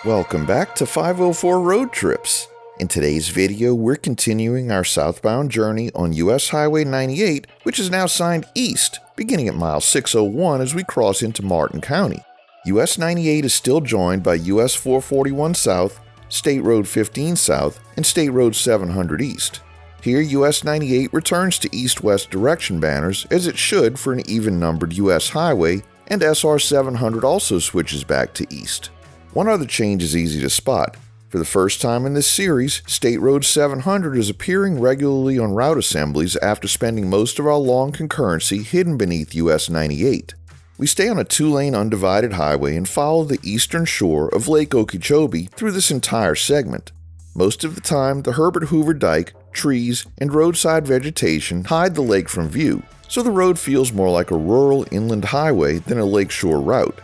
Welcome back to 504 Road Trips. In today's video, we're continuing our southbound journey on US Highway 98, which is now signed east, beginning at mile 601 as we cross into Martin County. US 98 is still joined by US 441 South, State Road 15 South, and State Road 700 East. Here, US 98 returns to east-west direction banners, as it should for an even-numbered US highway, and SR 700 also switches back to east. One other change is easy to spot. For the first time in this series, State Road 700 is appearing regularly on route assemblies after spending most of our long concurrency hidden beneath US 98. We stay on a two-lane undivided highway and follow the eastern shore of Lake Okeechobee through this entire segment. Most of the time, the Herbert Hoover Dike, trees, and roadside vegetation hide the lake from view, so the road feels more like a rural inland highway than a lakeshore route.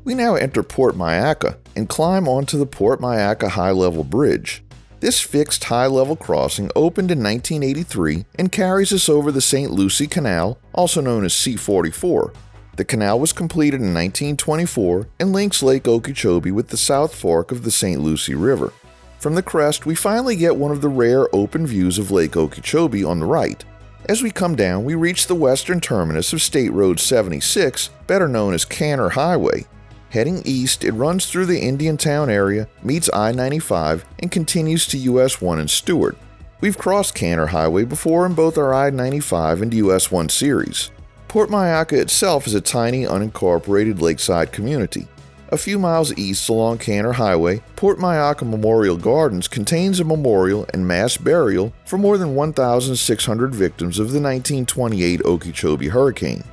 We now enter Port Mayaca and climb onto the Port Mayaca high-level bridge. This fixed high-level crossing opened in 1983 and carries us over the St. Lucie Canal, also known as C-44. The canal was completed in 1924 and links Lake Okeechobee with the South Fork of the St. Lucie River. From the crest, we finally get one of the rare open views of Lake Okeechobee on the right. As we come down, we reach the western terminus of State Road 76, better known as Canal Highway. Heading east, it runs through the Indiantown area, meets I-95, and continues to US 1 in Stewart. We've crossed Canal Highway before in both our I-95 and US 1 series. Port Mayaca itself is a tiny, unincorporated lakeside community. A few miles east along Canal Highway, Port Mayaca Memorial Gardens contains a memorial and mass burial for more than 1,600 victims of the 1928 Okeechobee hurricane.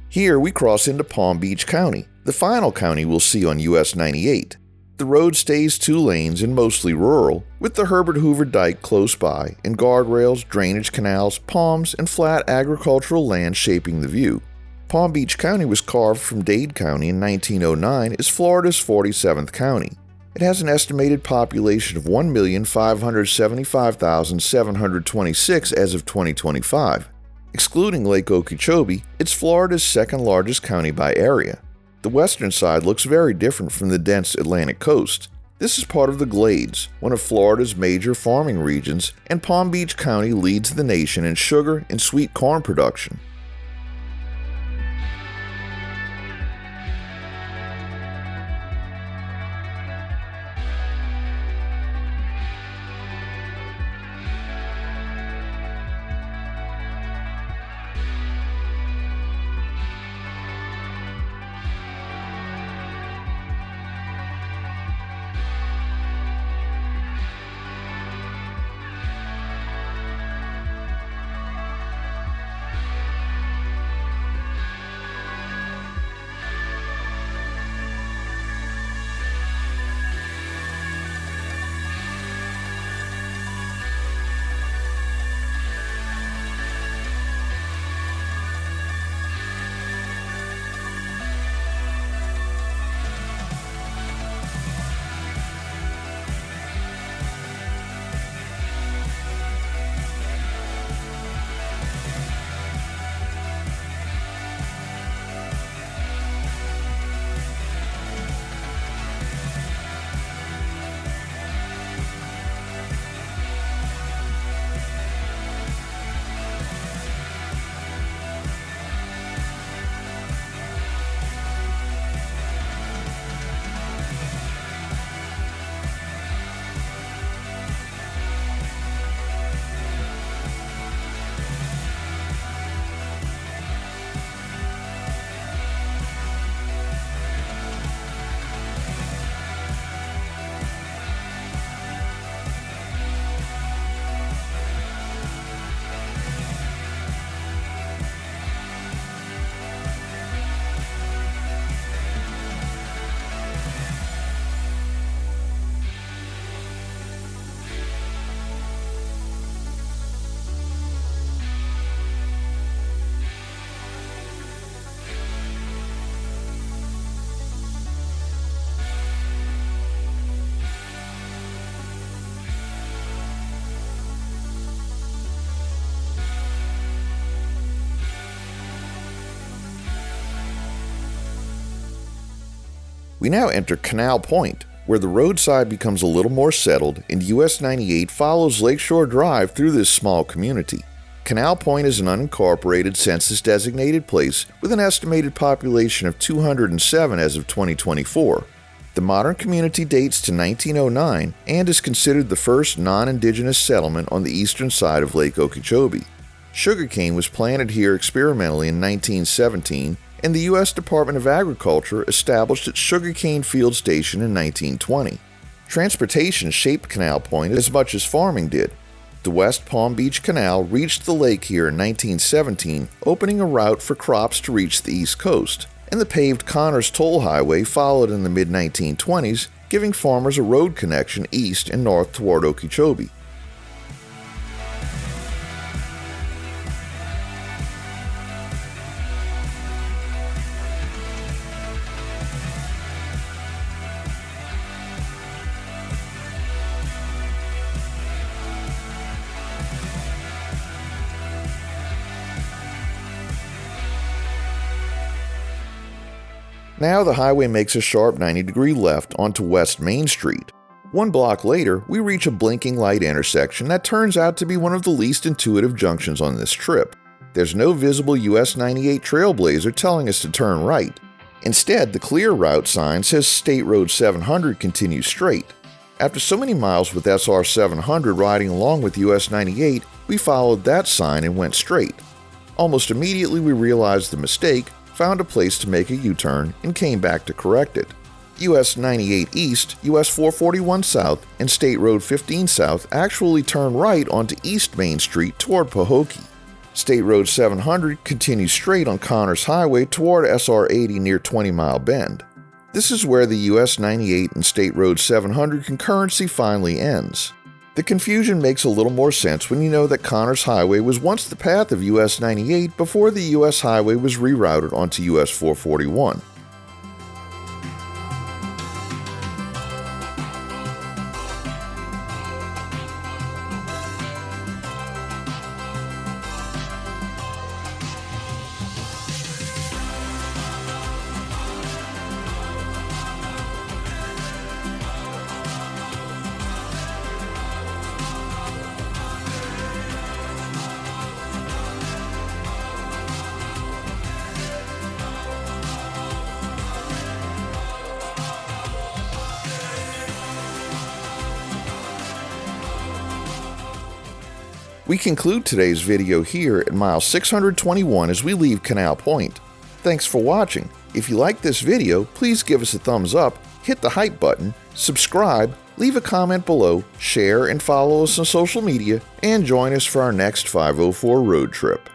Here we cross into Palm Beach County, the final county we'll see on US-98. The road stays 2 lanes and mostly rural, with the Herbert Hoover Dike close by and guardrails, drainage canals, palms, and flat agricultural land shaping the view. Palm Beach County was carved from Dade County in 1909 as Florida's 47th county. It has an estimated population of 1,575,726 as of 2025. Excluding Lake Okeechobee, it's Florida's second largest county by area. The western side looks very different from the dense Atlantic coast. This is part of the Glades, one of Florida's major farming regions, and Palm Beach County leads the nation in sugar and sweet corn production. We now enter Canal Point, where the roadside becomes a little more settled and US-98 follows Lakeshore Drive through this small community. Canal Point is an unincorporated census-designated place with an estimated population of 207 as of 2024. The modern community dates to 1909 and is considered the first non-indigenous settlement on the eastern side of Lake Okeechobee. Sugarcane was planted here experimentally in 1917, and the U.S. Department of Agriculture established its sugarcane field station in 1920. Transportation shaped Canal Point as much as farming did. The West Palm Beach Canal reached the lake here in 1917, opening a route for crops to reach the East Coast, and the paved Connors Toll Highway followed in the mid-1920s, giving farmers a road connection east and north toward Okeechobee. Now the highway makes a sharp 90-degree left onto West Main Street. 1 block later, we reach a blinking light intersection that turns out to be one of the least intuitive junctions on this trip. There's no visible US-98 trailblazer telling us to turn right. Instead, the clear route sign says State Road 700 continues straight. After so many miles with SR 700 riding along with US-98, we followed that sign and went straight. Almost immediately we realized the mistake, found a place to make a U-turn, and came back to correct it. US-98 East, US 441 South, and State Road 15 South actually turn right onto East Main Street toward Pahokee. State Road 700 continues straight on Connors Highway toward SR 80 near 20 Mile Bend. This is where the US-98 and State Road 700 concurrency finally ends. The confusion makes a little more sense when you know that Connors Highway was once the path of US-98 before the US Highway was rerouted onto US 441. We conclude today's video here at mile 621 as we leave Canal Point. Thanks for watching. If you liked this video, please give us a thumbs up, hit the hype button, subscribe, leave a comment below, share and follow us on social media, and join us for our next 504 road trip.